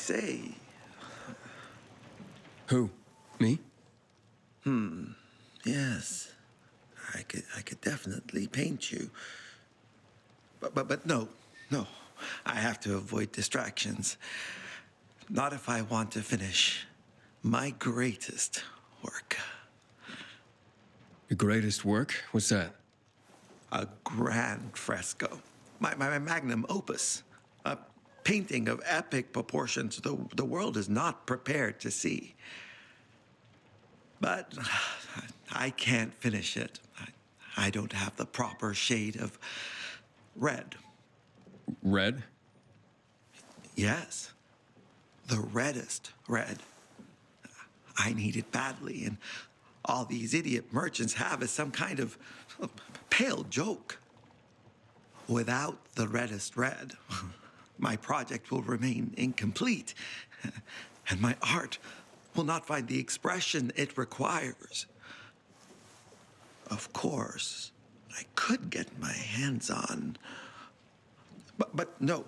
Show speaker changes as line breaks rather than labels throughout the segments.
say,
Who? Me?
yes, I could definitely paint you. But no. I have to avoid distractions. Not if I want to finish my greatest work.
Your greatest work? What's that?
A grand fresco. My magnum opus. A painting of epic proportions the world is not prepared to see. But I can't finish it. I don't have the proper shade of red.
Red?
Yes, the reddest red. I need it badly, and all these idiot merchants have is some kind of pale joke. Without the reddest red, my project will remain incomplete, and my art will not find the expression it requires. Of course, I could get my hands on. But no,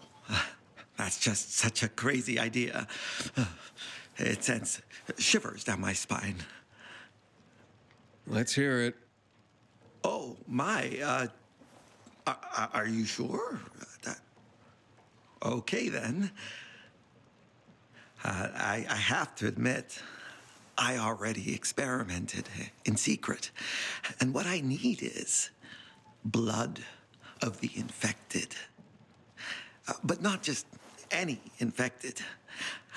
that's just such a crazy idea. It sends shivers down my spine.
Let's hear it.
Oh, my, are you sure? That, okay, then. I have to admit, I already experimented in secret. And what I need is blood of the infected. But not just any infected.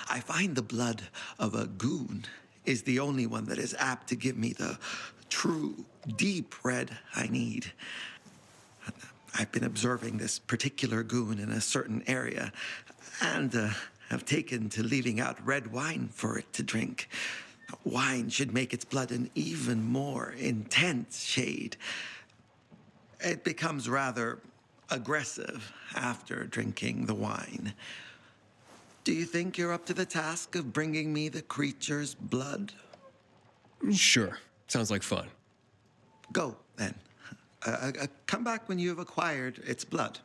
I find the blood of a goon is the only one that is apt to give me the true, deep red I need. I've been observing this particular goon in a certain area and have taken to leaving out red wine for it to drink. Wine should make its blood an even more intense shade. It becomes rather aggressive after drinking the wine. Do you think you're up to the task of bringing me the creature's blood?
Sure. Sounds like fun.
Go, then. Come back when you have acquired its blood.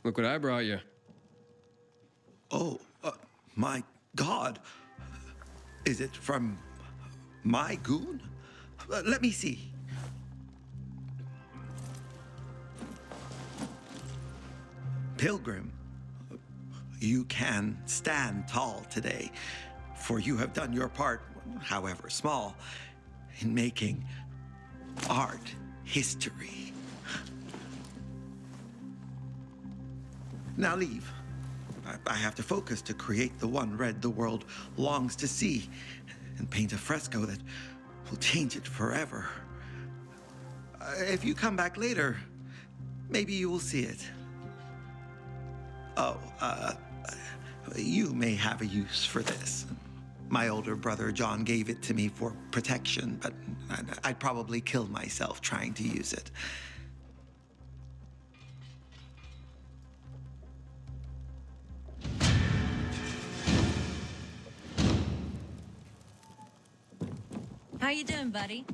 Look what I brought you.
Oh, my God. Is it from my goon? Let me see. Pilgrim, you can stand tall today, for you have done your part, however small, in making art history. Now leave. I have to focus to create the one red the world longs to see and paint a fresco that will change it forever. If you come back later, maybe you will see it. Oh, you may have a use for this. My older brother John gave it to me for protection, but I'd probably kill myself trying to use it.
How you doing, buddy?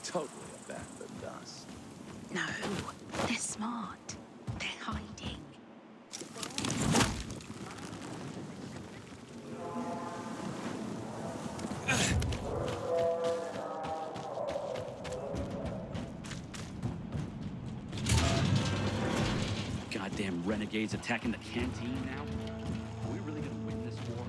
Totally abandoned us.
No, they're smart. They're hiding.
Goddamn renegades attacking the canteen now? Are we really gonna win this war?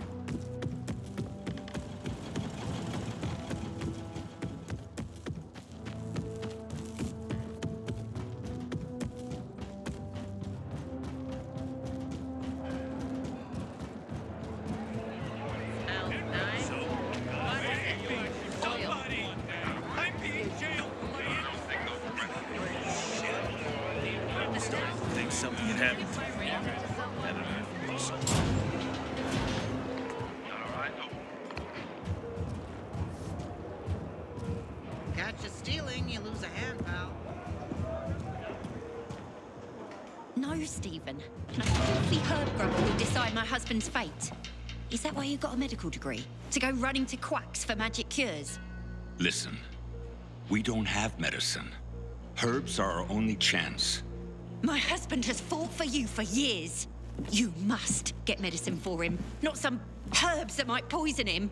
Think something had happened.
Catch you stealing, you lose a hand, pal.
No, Stephen. No filthy herb grubber will decide my husband's fate. Is that why you got a medical degree? To go running to quacks for magic cures?
Listen, we don't have medicine. Herbs are our only chance.
My husband has fought for you for years. You must get medicine for him, not some herbs that might poison him.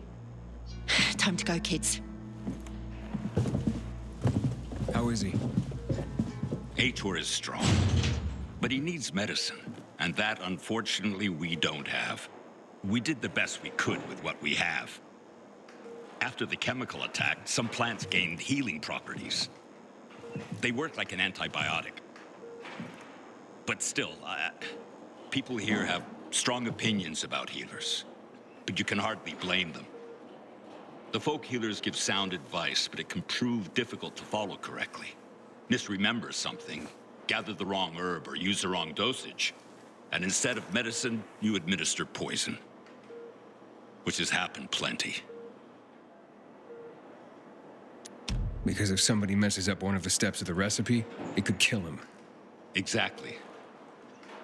Time to go, kids.
How is he?
Aitor is strong, but he needs medicine, and that, unfortunately, we don't have. We did the best we could with what we have. After the chemical attack, some plants gained healing properties. They work like an antibiotic. But still, people here have strong opinions about healers, but you can hardly blame them. The folk healers give sound advice, but it can prove difficult to follow correctly. Misremember something, gather the wrong herb, or use the wrong dosage, and instead of medicine, you administer poison. Which has happened plenty.
Because if somebody messes up one of the steps of the recipe, it could kill him.
Exactly.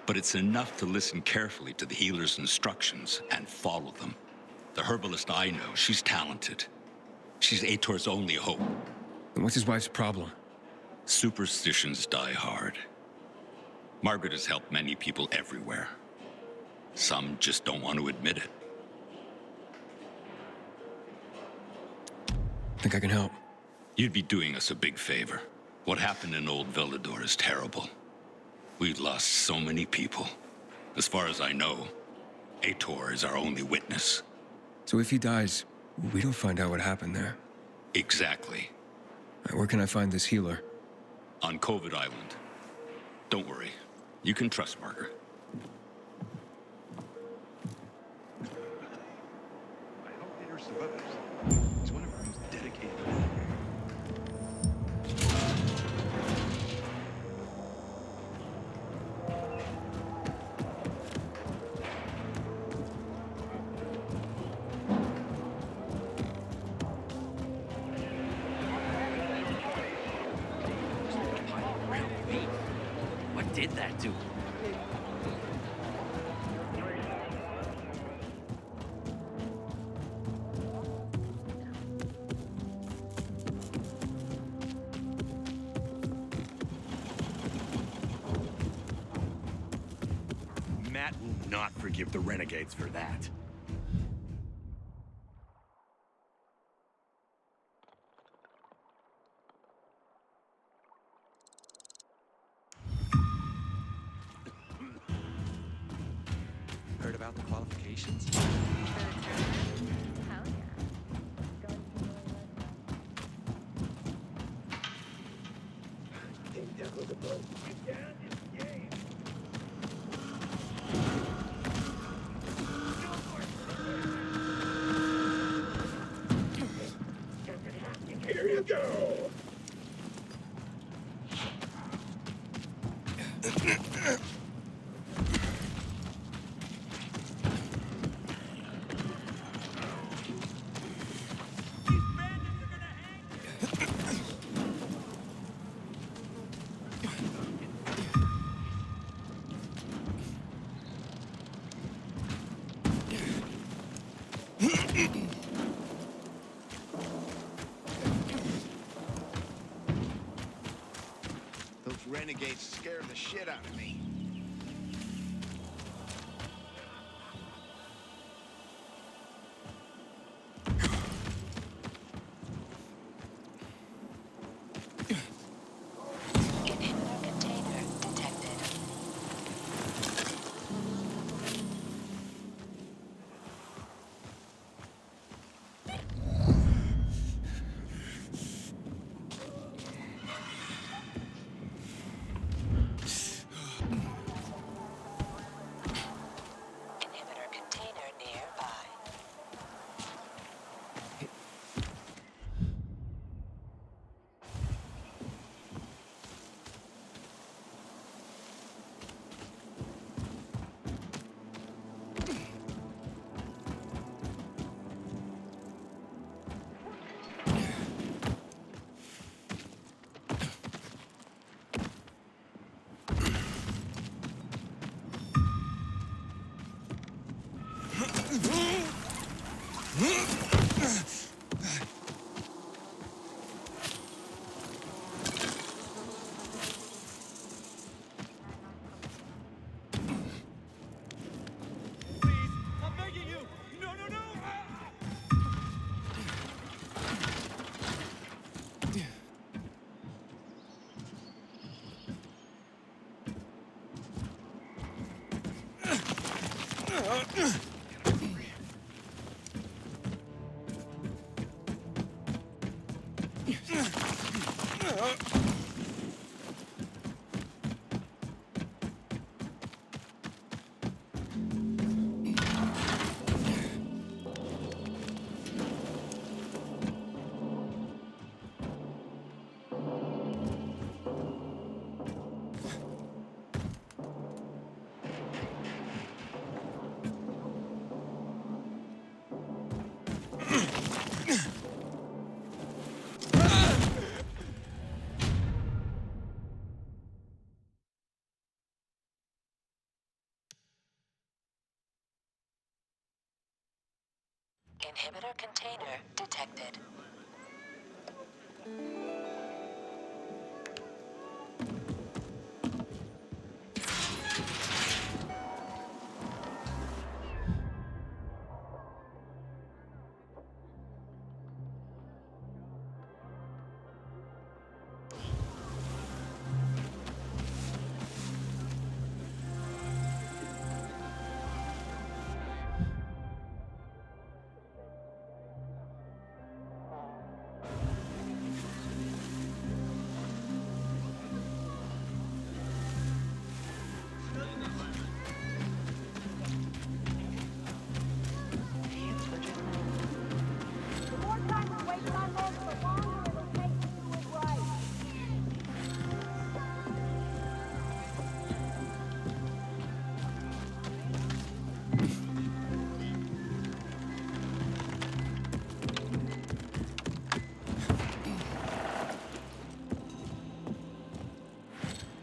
But it's enough to listen carefully to the healer's instructions and follow them. The herbalist I know, she's talented. She's Aitor's only hope.
And what's his wife's problem?
Superstitions die hard. Margaret has helped many people everywhere. Some just don't want to admit it.
Think I can help?
You'd be doing us a big favor. What happened in Old Villador is terrible. We've lost so many people. As far as I know, Aitor is our only witness.
So if he dies, we don't find out what happened there.
Exactly.
Where can I find this healer?
On COVID Island. Don't worry. You can trust Margaret.
I hope they are some others. He's one of our most dedicated.
What did that do?
Matt will not forgive the renegades for that.
Heard about the qualifications?
Those renegades scared the shit out of me.
Inhibitor container detected.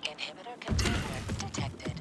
Inhibitor container detected.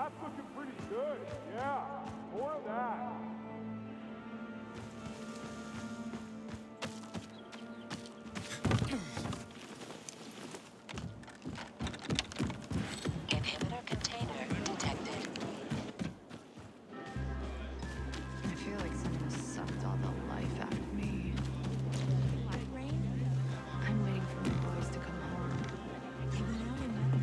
That's looking pretty good. Yeah, more of that.
Inhibitor container detected.
I feel like someone sucked all the life out of me. What, Rain? I'm waiting for my boys to come home. Hey, we only met.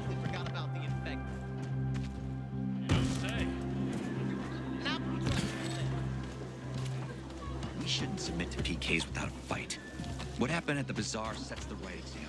They forgot about the infected.
We shouldn't submit to PKs without a fight. What happened at the bazaar sets the right example.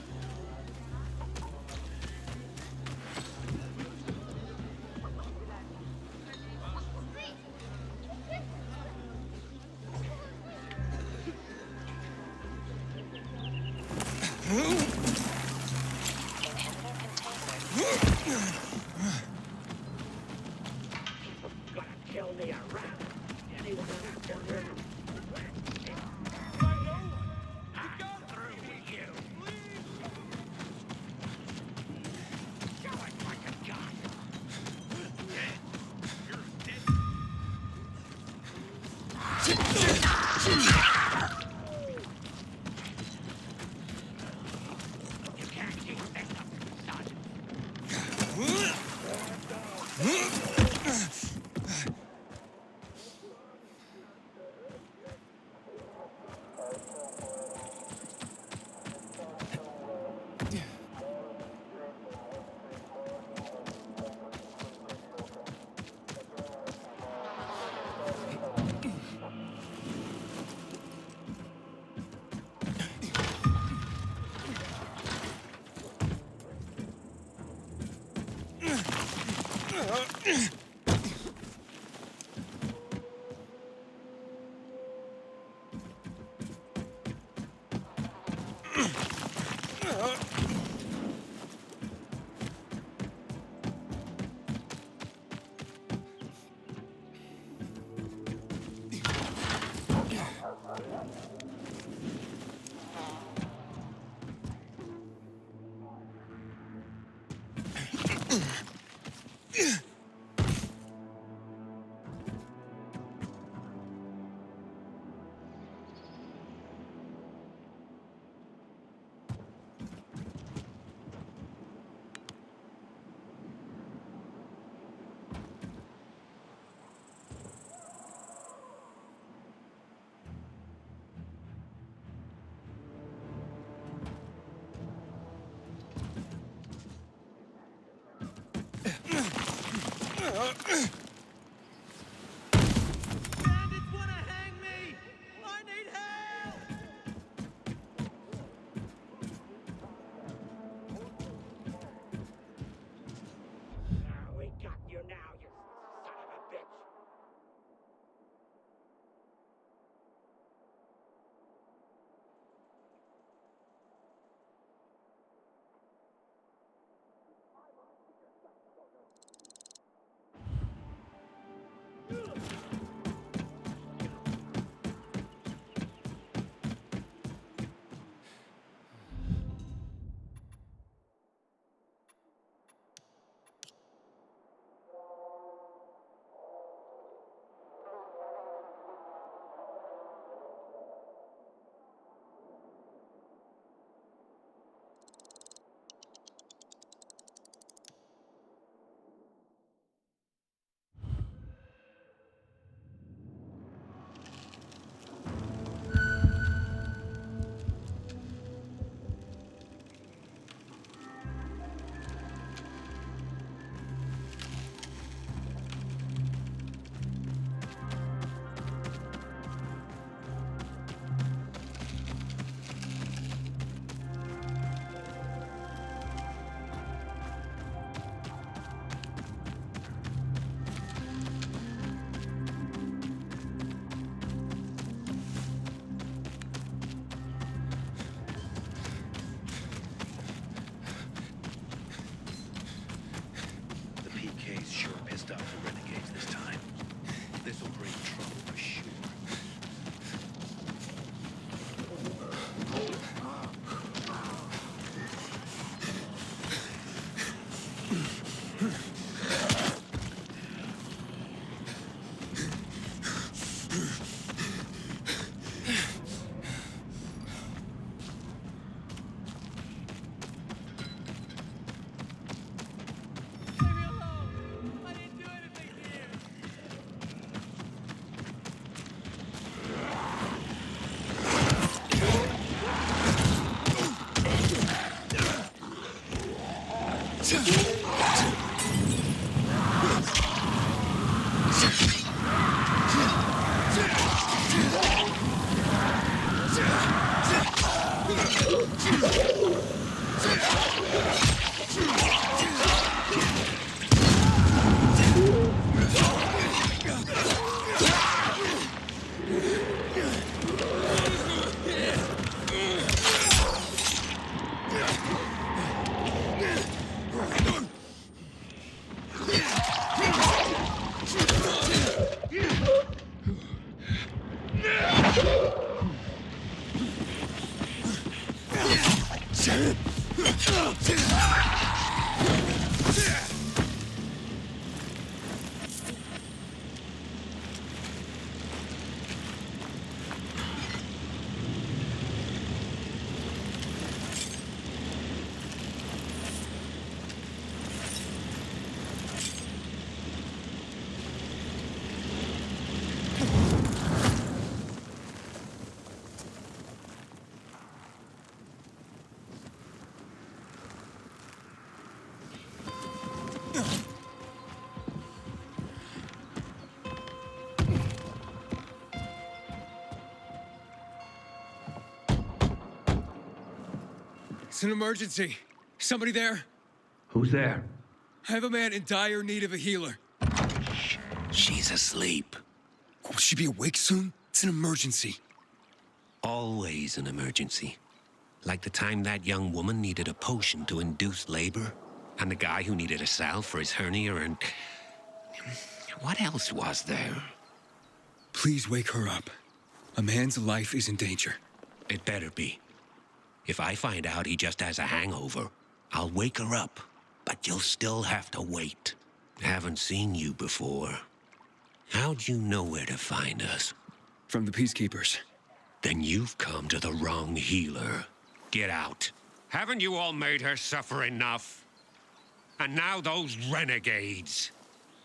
Bandits want to hang me! I need help!
We got you now, you son of a bitch.
It's an emergency. Somebody there?
Who's there?
I have a man in dire need of a healer.
She's asleep.
Will she be awake soon? It's an emergency.
Always an emergency. Like the time that young woman needed a potion to induce labor, and the guy who needed a salve for his hernia, and... what else was there?
Please wake her up. A man's life is in danger.
It better be. If I find out he just has a hangover, I'll wake her up, but you'll still have to wait. Haven't seen you before. How'd you know where to find us?
From the Peacekeepers.
Then you've come to the wrong healer. Get out. Haven't you all made her suffer enough? And now those renegades.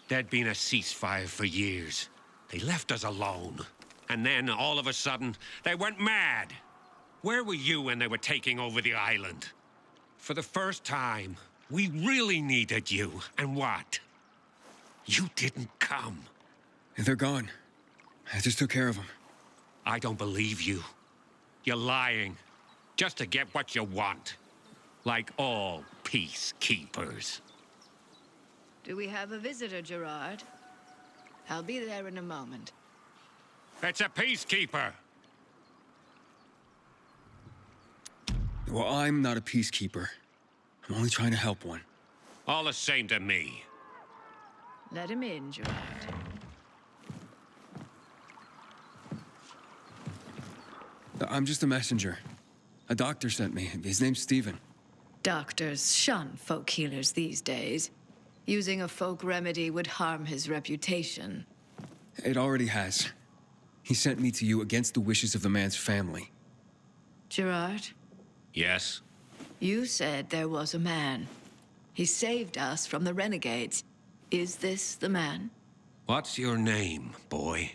There'd been a ceasefire for years. They left us alone. And then, all of a sudden, they went mad. Where were you when they were taking over the island? For the first time, we really needed you. And what? You didn't come.
They're gone. I just took care of them.
I don't believe you. You're lying. Just to get what you want. Like all peacekeepers.
Do we have a visitor, Gerard? I'll be there in a moment.
It's a peacekeeper.
Well, I'm not a peacekeeper. I'm only trying to help one.
All the same to me.
Let him in, Gerard.
I'm just a messenger. A doctor sent me. His name's Stephen.
Doctors shun folk healers these days. Using a folk remedy would harm his reputation.
It already has. He sent me to you against the wishes of the man's family.
Gerard,
Yes?
you said there was a man. He saved us from the renegades. Is this the man?
What's your name, boy?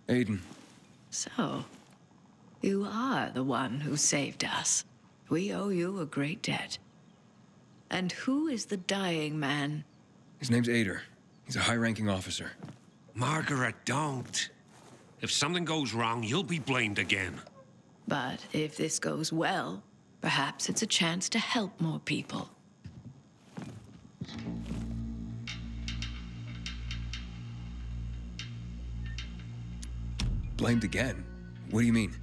Aiden.
So, you are the one who saved us. We owe you a great debt. And who is the dying man?
His name's Ader. He's a high-ranking officer.
Margaret, don't. If something goes wrong, you'll be blamed again.
But if this goes well, perhaps it's a chance to help more people.
Blamed again? What do you mean?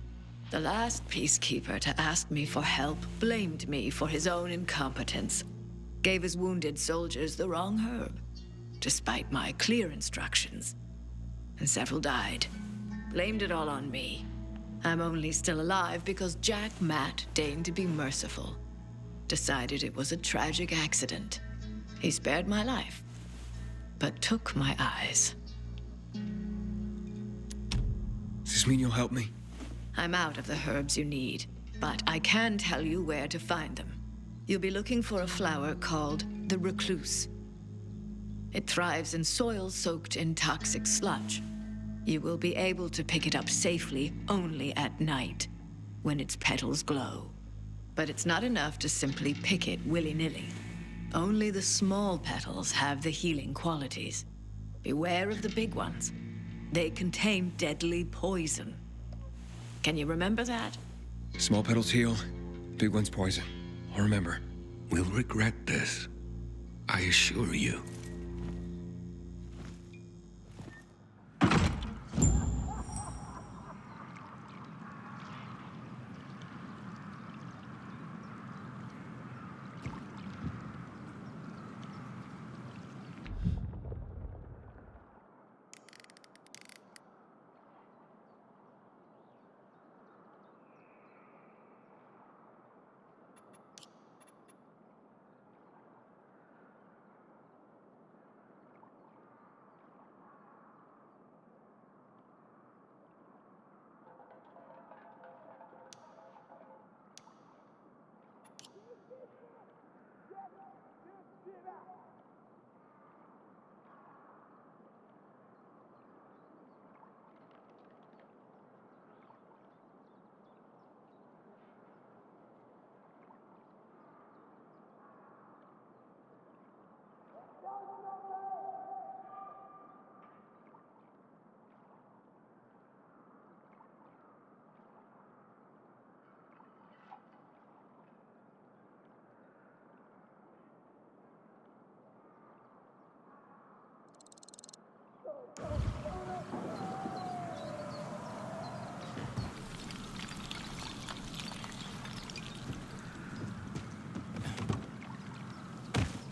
The last peacekeeper to ask me for help blamed me for his own incompetence. Gave his wounded soldiers the wrong herb, despite my clear instructions. And several died. Blamed it all on me. I'm only still alive because Jack Matt deigned to be merciful. Decided it was a tragic accident. He spared my life, but took my eyes.
Does this mean you'll help me?
I'm out of the herbs you need, but I can tell you where to find them. You'll be looking for a flower called the recluse. It thrives in soil soaked in toxic sludge. You will be able to pick it up safely only at night, when its petals glow. But it's not enough to simply pick it willy-nilly. Only the small petals have the healing qualities. Beware of the big ones. They contain deadly poison. Can you remember that?
Small petals heal, big ones poison. I'll remember.
We'll regret this. I assure you.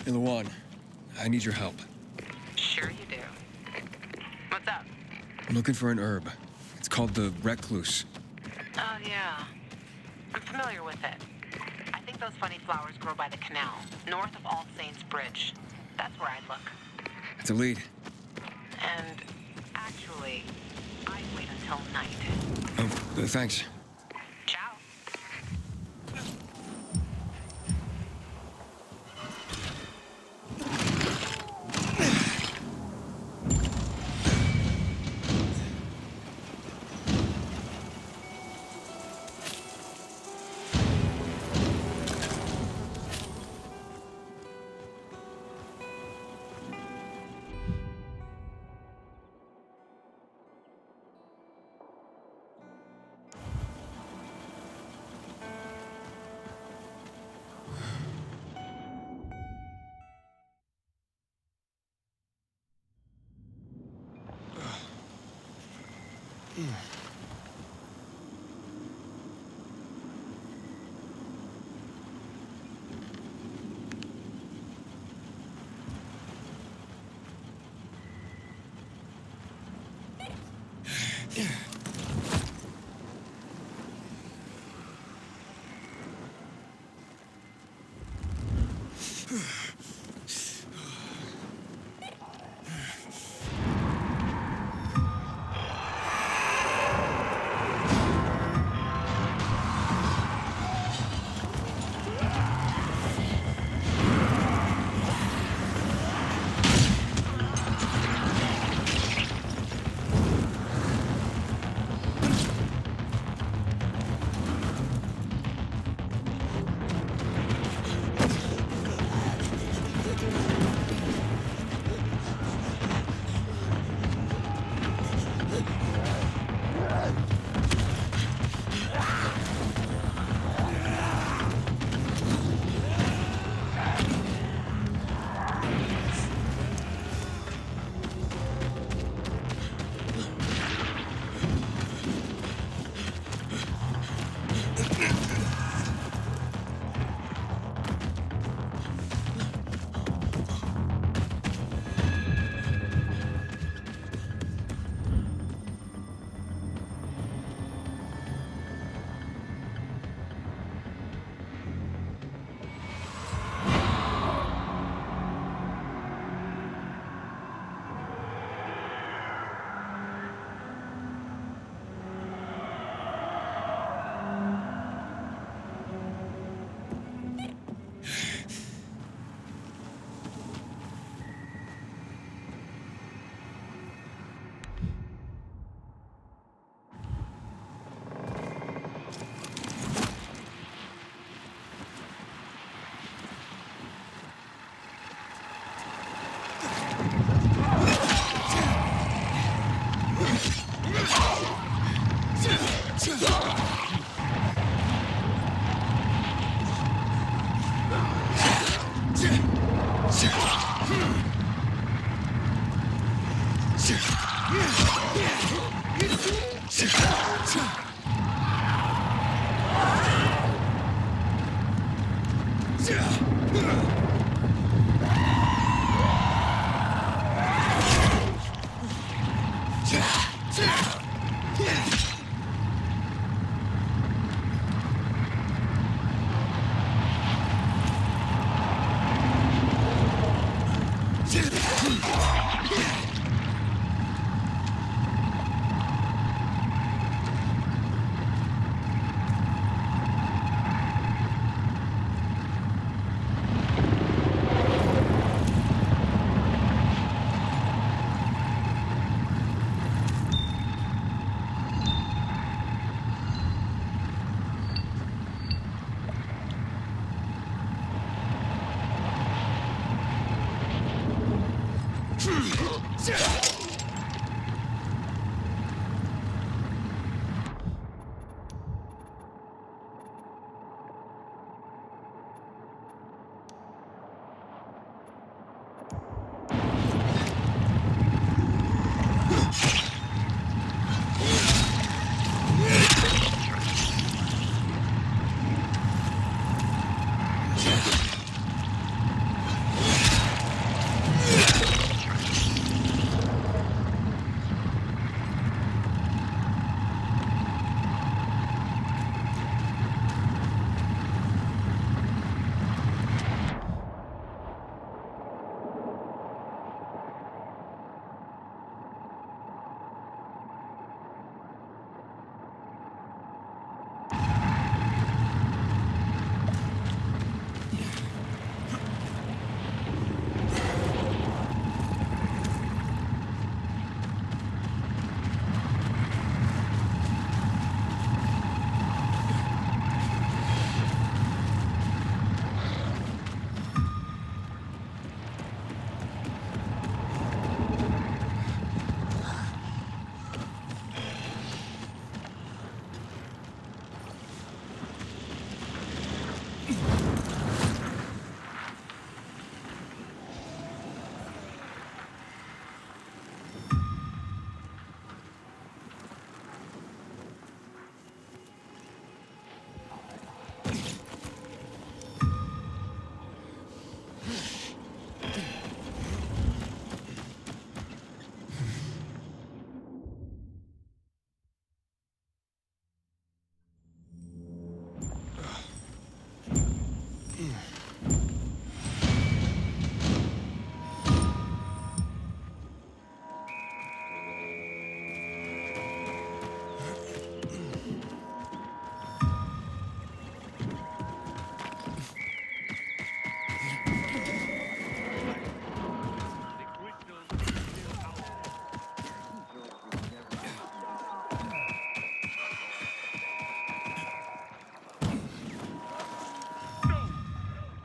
Ilawan, I need your help.
Sure you do. What's up?
I'm looking for an herb. It's called the recluse.
Oh, yeah. I'm familiar with it. I think those funny flowers grow by the canal, north of All Saints Bridge. That's where I'd look.
It's a lead.
And actually, I'd wait until night.
Oh, thanks.
Ciao.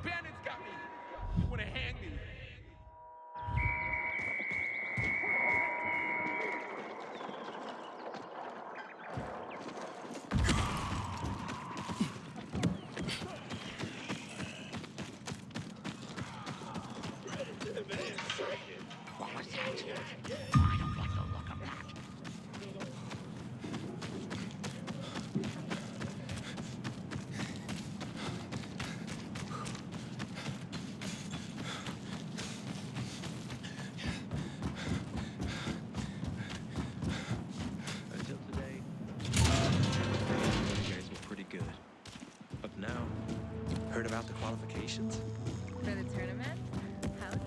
Bandits got me! You wanna hang me?
What was that? I don't like the look of that.
Until today, you guys were pretty good. But now, heard about the qualifications?
For the tournament? Hell yeah.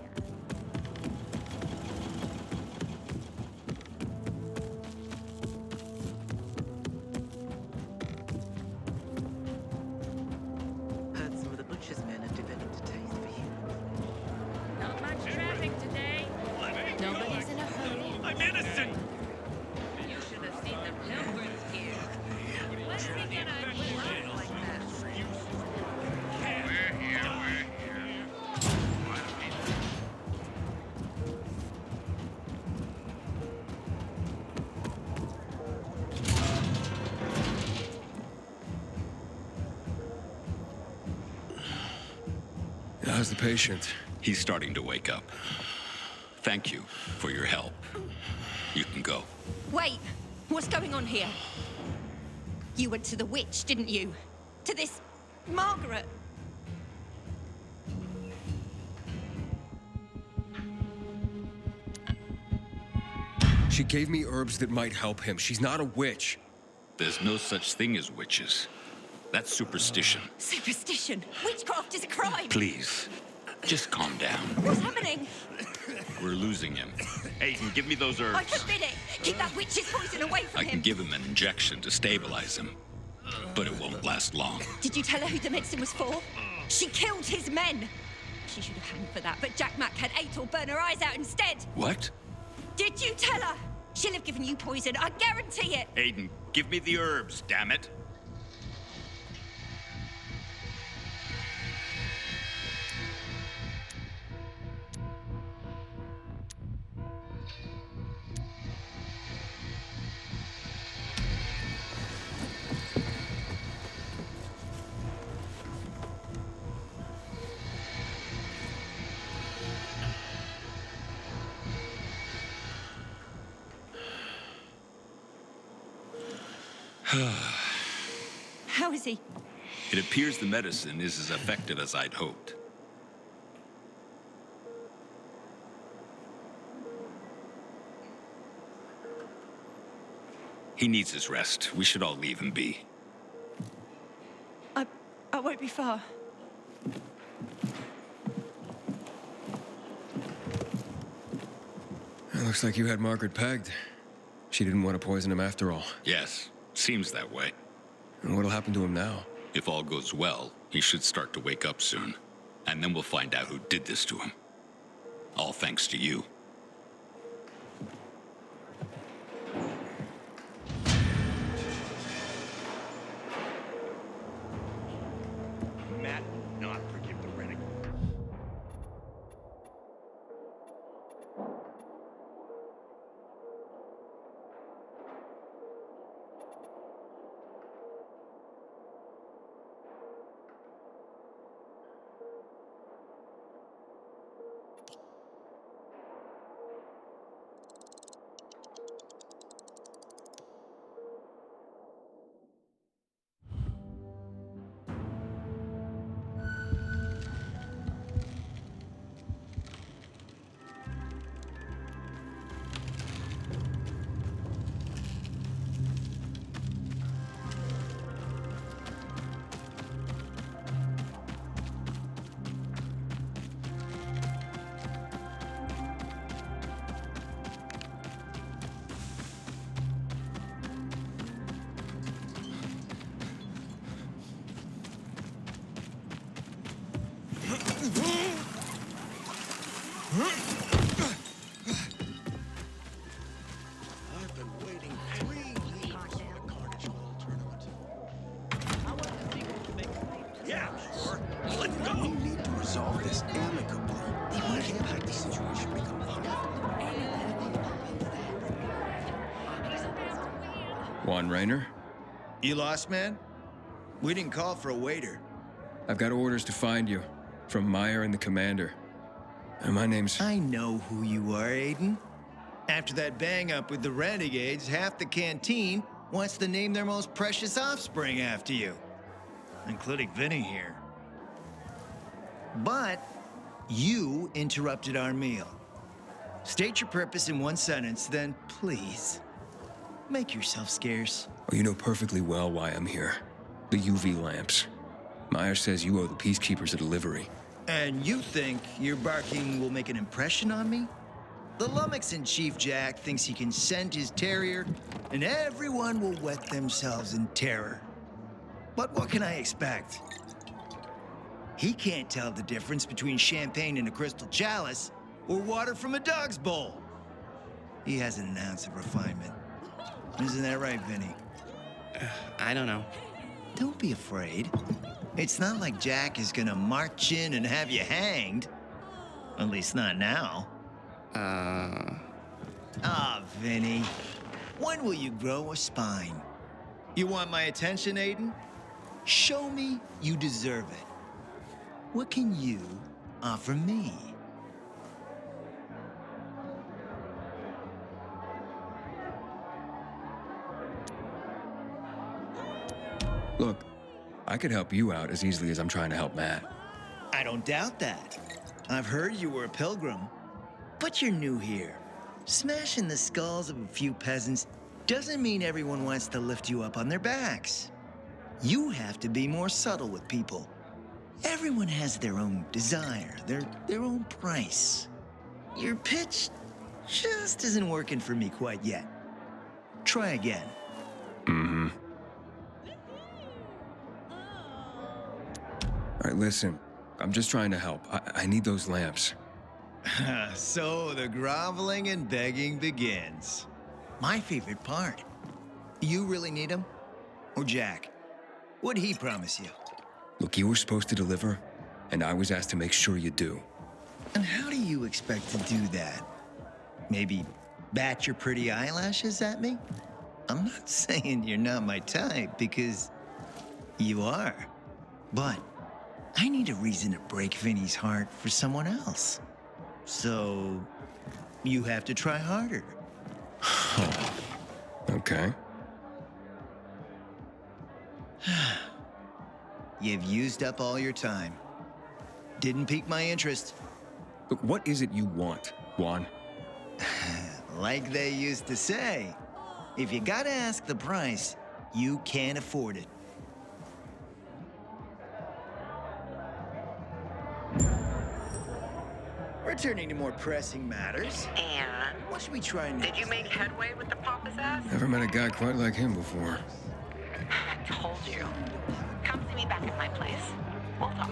Heard some of the butcher's men have developed a taste for you.
Not much traffic today. Nobody's in a hurry.
I'm innocent!
You should have seen the pilgrims here. When's he gonna blow up like that?
We're here.
How's the patient?
He's starting to wake up. Thank you for your help. You can go.
Wait, what's going on here? You went to the witch, didn't you? To this Margaret.
She gave me herbs that might help him. She's not a witch.
There's no such thing as witches. That's superstition.
Superstition. Witchcraft is a crime.
Please, just calm down.
What's happening?
We're losing him. Aiden, give me those
I
herbs.
forbid it. Keep that witch's poison away from
I
him.
can give him an injection to stabilize him, but it won't last long.
Did you tell her who the medicine was for? She killed his men. She should have hanged for that, but Jack Mack had Atel burn her eyes out instead.
What?
Did you tell her? She'll have given you poison, I guarantee it.
Aiden, give me the herbs, damn it.
How is he?
It appears the medicine is as effective as I'd hoped. He needs his rest. We should all leave him be.
I won't be far.
It looks like you had Margaret pegged. She didn't want to poison him after all.
Yes, seems that way.
And what'll happen to him now?
If all goes well, he should start to wake up soon. And then we'll find out who did this to him. All thanks to you.
Matt will not forgive the renegade. I've been waiting 3 years for the Carnage Hall tournament. Yeah, sure. Let's go. We need to resolve this amicably. We can't have the situation become violent.
Juan Raynor?
You lost, man? We didn't call for a waiter.
I've got orders to find you from Meyer and the commander. And my name's...
I know who you are, Aiden. After that bang-up with the Renegades, half the canteen wants to name their most precious offspring after you. Including Vinny here. But you interrupted our meal. State your purpose in one sentence, then please, make yourself scarce.
Oh, you know perfectly well why I'm here. The UV lamps. Meyer says you owe the Peacekeepers a delivery.
And you think your barking will make an impression on me? The lummox in Chief Jack thinks he can send his terrier, and everyone will wet themselves in terror. But what can I expect? He can't tell the difference between champagne in a crystal chalice or water from a dog's bowl. He hasn't an ounce of refinement. Isn't that right, Vinny?
I don't know.
Don't be afraid. It's not like Jack is gonna march in and have you hanged. At least not now. Ah, Vinny. When will you grow a spine? You want my attention, Aiden? Show me you deserve it. What can you offer me?
Look, I could help you out as easily as I'm trying to help Matt.
I don't doubt that. I've heard you were a pilgrim, but you're new here. Smashing the skulls of a few peasants doesn't mean everyone wants to lift you up on their backs. You have to be more subtle with people. Everyone has their own desire, their own price. Your pitch just isn't working for me quite yet. Try again.
Mm-hmm. All right, listen. I'm just trying to help. I need those lamps.
So the groveling and begging begins. My favorite part. You really need them? Or Jack? What'd he promise you?
Look, you were supposed to deliver, and I was asked to make sure you do.
And how do you expect to do that? Maybe bat your pretty eyelashes at me? I'm not saying you're not my type, because you are. But I need a reason to break Vinny's heart for someone else. So you have to try harder.
Okay.
You've used up all your time. Didn't pique my interest.
Look, what is it you want, Juan?
Like they used to say, if you gotta ask the price, you can't afford it. Returning to more pressing matters.
And
what should we try next?
did you make headway with the Papa's ass?
Never met a guy quite like him before.
I told you. Come see me back at my place. We'll talk.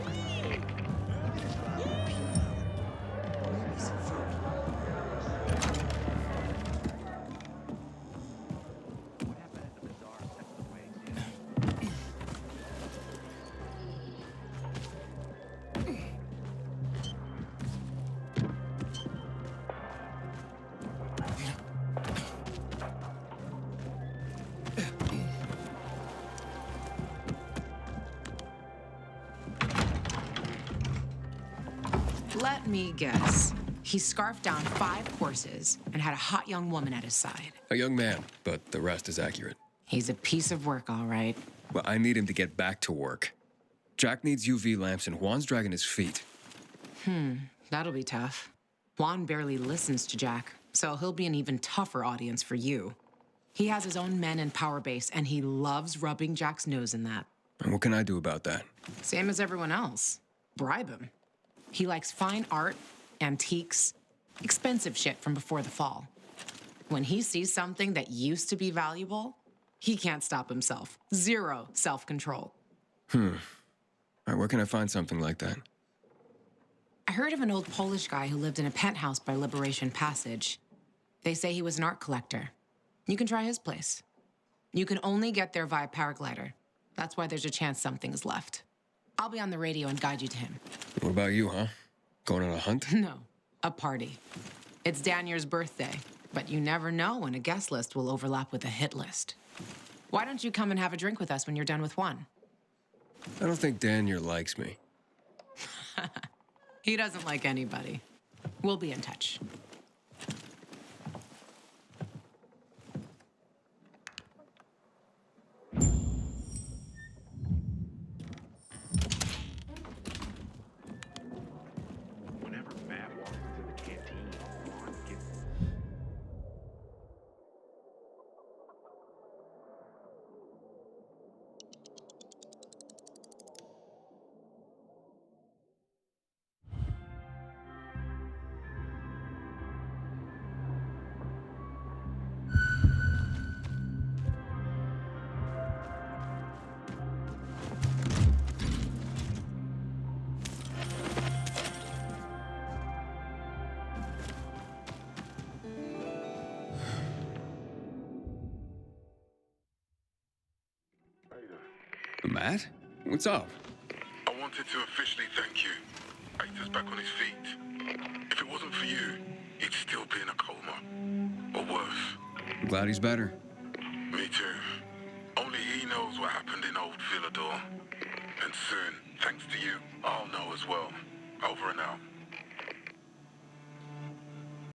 Let me guess. He scarfed down 5 horses and had a hot young woman at his side.
A young man, but the rest is accurate.
He's a piece of work, all right.
Well, I need him to get back to work. Jack needs UV lamps, and Juan's dragging his feet.
That'll be tough. Juan barely listens to Jack, so he'll be an even tougher audience for you. He has his own men and power base, and he loves rubbing Jack's nose in that.
And what can I do about that?
Same as everyone else. Bribe him. He likes fine art, antiques, expensive shit from before the fall. When he sees something that used to be valuable, he can't stop himself. 0 self-control.
All right, where can I find something like that?
I heard of an old Polish guy who lived in a penthouse by Liberation Passage. They say he was an art collector. You can try his place. You can only get there via paraglider. That's why there's a chance something's left. I'll be on the radio and guide you to him.
What about you, huh? Going on a hunt?
No, a party. It's Danier's birthday, but you never know when a guest list will overlap with a hit list. Why don't you come and have a drink with us when you're done with one?
I don't think Danier likes me.
He doesn't like anybody. We'll be in touch.
Whenever Matt walks into the canteen, Vaughn gets...
Matt? What's up?
I wanted to officially thank you. Aether's back on his feet. If it wasn't for you, he'd still be in a coma. Or worse.
I'm glad he's better.
Me too. Only he knows what happened in old Villador. And soon, thanks to you, I'll know as well. Over and out.